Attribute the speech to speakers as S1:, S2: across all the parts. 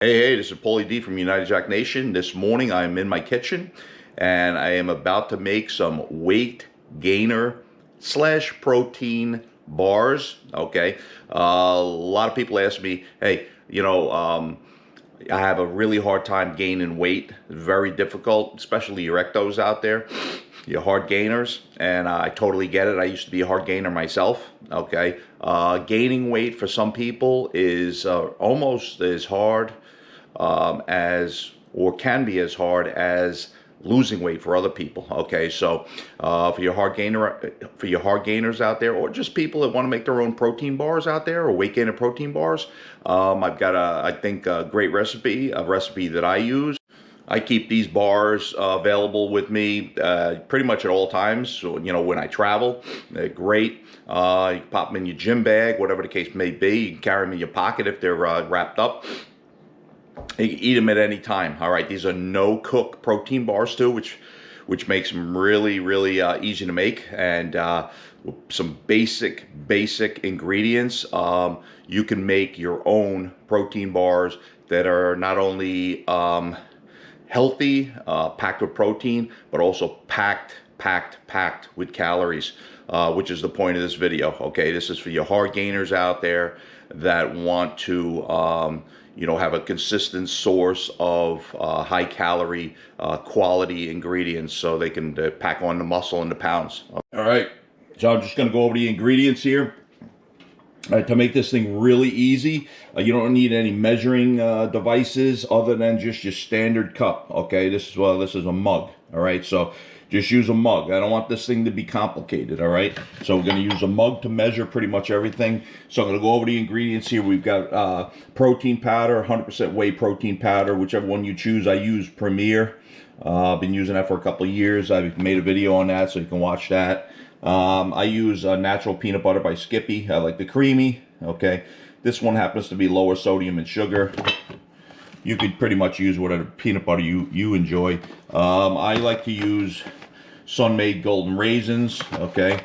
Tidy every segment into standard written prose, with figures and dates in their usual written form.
S1: Hey, this is Paulie D from United Jack Nation. This morning I'm in my kitchen and I am about to make some weight gainer slash protein bars. Okay. A lot of people ask me, hey, I have a really hard time gaining weight. It's very difficult, especially your ectos out there, your hard gainers, and I totally get it. I used to be a hard gainer myself. Okay. Gaining weight for some people is almost as hard or can be as hard as losing weight for other people. Okay, so for your hard gainers out there, or just people that want to make their own protein bars out there, or weight gainer protein bars, I've got I think a great recipe, a recipe that I use. I keep these bars available with me pretty much at all times. So, when I travel, they're great. You can pop them in your gym bag, whatever the case may be. You can carry them in your pocket if they're wrapped up. You can eat them at any time. All right, these are no-cook protein bars too, which makes them really, really easy to make. And some basic ingredients, you can make your own protein bars that are not only healthy, packed with protein, but also packed with calories, which is the point of this video. Okay, this is for your hard gainers out there that want to have a consistent source of high calorie, quality ingredients so they can pack on the muscle and the pounds. All right, so I'm just going to go over the ingredients here. All right, to make this thing really easy, you don't need any measuring devices other than just your standard cup. Okay, this is a mug. All right, so just use a mug. I don't want this thing to be complicated. All right, so we're going to use a mug to measure pretty much everything. So I'm going to go over the ingredients here. We've got protein powder, 100% whey protein powder, whichever one you choose. I use Premier. I've been using that for a couple of years. I've made a video on that, so you can watch that. I use natural peanut butter by Skippy. I like the creamy. Okay, this one happens to be lower sodium and sugar. You could pretty much use whatever peanut butter you enjoy. I like to use Sun-Made Golden Raisins. Okay,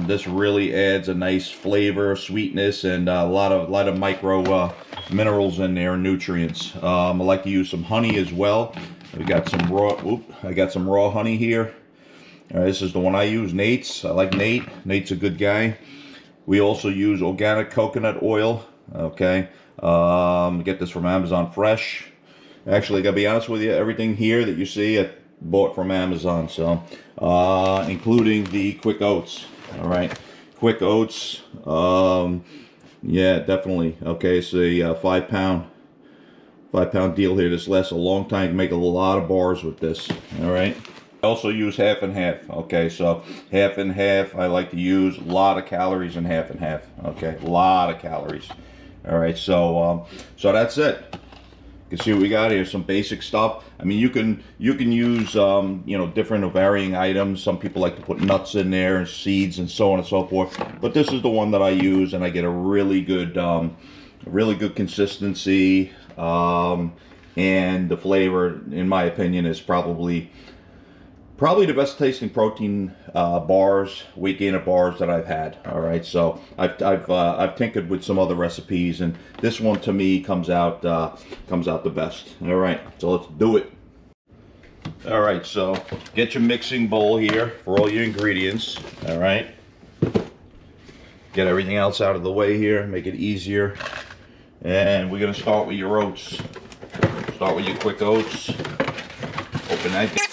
S1: this really adds a nice flavor, sweetness, and a lot of micro minerals in there, nutrients. I like to use some honey as well. We got some raw. I got some raw honey here. This is the one I use, Nate's. I like Nate. Nate's a good guy. We also use organic coconut oil. Okay, get this from Amazon Fresh. Actually, I gotta be honest with you, everything here that you see, I bought from Amazon. So, including the quick oats. All right, quick oats. Yeah, definitely. Okay, so a 5-pound deal here. This lasts a long time. You can make a lot of bars with this. All right. I also use half and half. Okay, so half and half. I like to use a lot of calories in half and half. Okay, a lot of calories. All right, so that's it. You can see what we got here. Some basic stuff. I mean, you can use different varying items. Some people like to put nuts in there and seeds and so on and so forth. But this is the one that I use, and I get a really good consistency. And the flavor, in my opinion, is probably the best tasting protein bars, weight gainer bars that I've had. All right, so I've tinkered with some other recipes, and this one to me comes out the best. All right, so let's do it. All right, so get your mixing bowl here for all your ingredients. All right, get everything else out of the way here, make it easier, and we're gonna start with your oats. Start with your quick oats. Open that.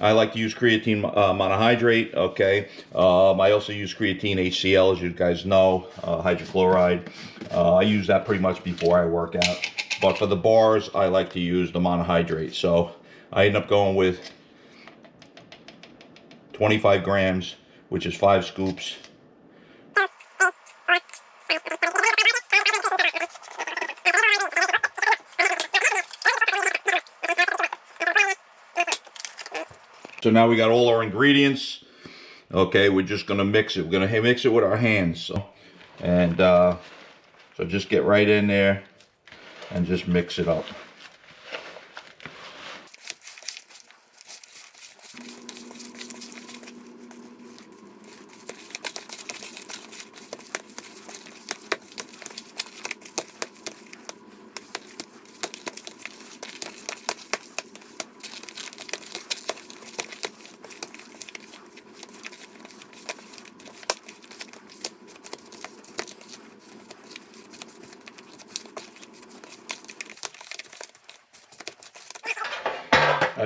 S1: I like to use creatine monohydrate, okay. I also use creatine HCl, as you guys know, hydrochloride. I use that pretty much before I work out. But for the bars, I like to use the monohydrate. So I end up going with 25 grams, which is 5 scoops. So now we got all our ingredients. Okay, we're just gonna mix it. We're gonna mix it with our hands. So just get right in there and just mix it up.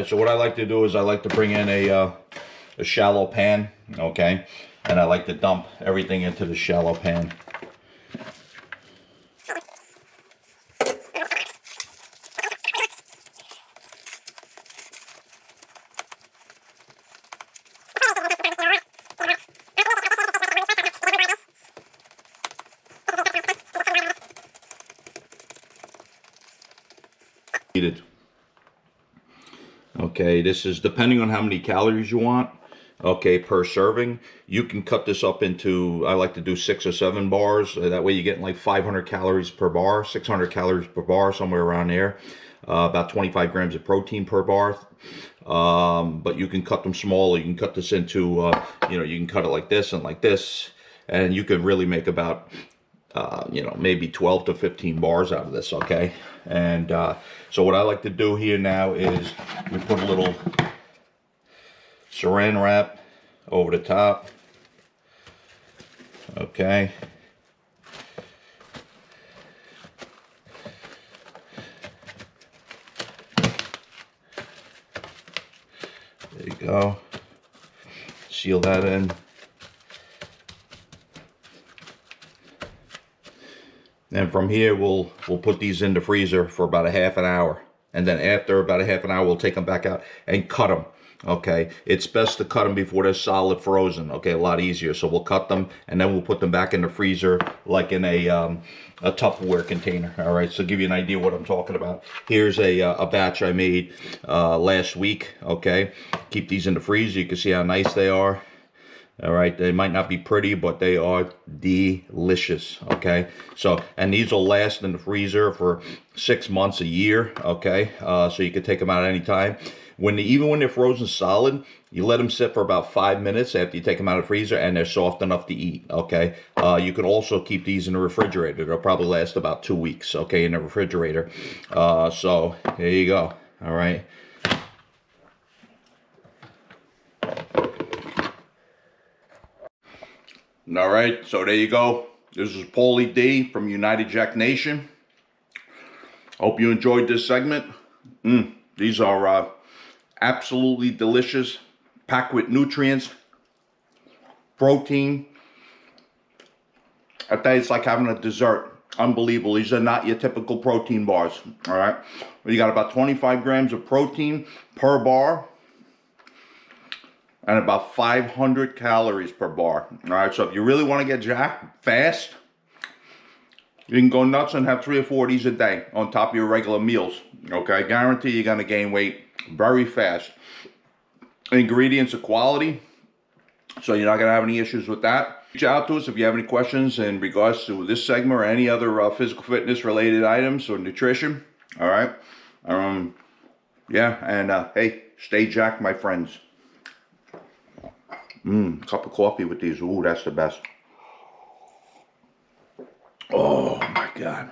S1: So what I like to do is I like to bring in a shallow pan, okay, and I like to dump everything into the shallow pan. Okay, this is depending on how many calories you want, okay, per serving. You can cut this up into, I like to do 6 or 7 bars. That way you're getting like 500 calories per bar, 600 calories per bar, somewhere around there. About 25 grams of protein per bar. But you can cut them smaller. You can cut this into, you can cut it like this and like this. And you can really make about, maybe 12 to 15 bars out of this, okay? And so what I like to do here now is we put a little saran wrap over the top, okay? There you go. Seal that in. And from here, we'll put these in the freezer for about a half an hour. And then after about a half an hour, we'll take them back out and cut them, okay? It's best to cut them before they're solid frozen, okay? A lot easier. So we'll cut them, and then we'll put them back in the freezer like in a Tupperware container, all right? So to give you an idea what I'm talking about. Here's a batch I made last week, okay? Keep these in the freezer. You can see how nice they are. All right, they might not be pretty, but they are delicious, okay? So, and these will last in the freezer for 6 months, a year, okay? So you can take them out at any time. Even when they're frozen solid, you let them sit for about 5 minutes after you take them out of the freezer, and they're soft enough to eat, okay? You can also keep these in the refrigerator. They'll probably last about 2 weeks, okay, in the refrigerator. So there you go, all right? All right, so there you go. This is Paulie D from United Jack Nation. Hope you enjoyed this segment. These are absolutely delicious, packed with nutrients, protein. I tell you, it's like having a dessert. Unbelievable. These are not your typical protein bars, all right? You got about 25 grams of protein per bar, and about 500 calories per bar. All right, so if you really want to get jacked fast, you can go nuts and have 3 or 4 of these a day on top of your regular meals. Okay, I guarantee you're going to gain weight very fast. Ingredients are quality, so you're not going to have any issues with that. Reach out to us if you have any questions in regards to this segment or any other physical fitness related items or nutrition. All right, yeah, and hey, stay jacked, my friends. Cup of coffee with these. Ooh, that's the best. Oh my God.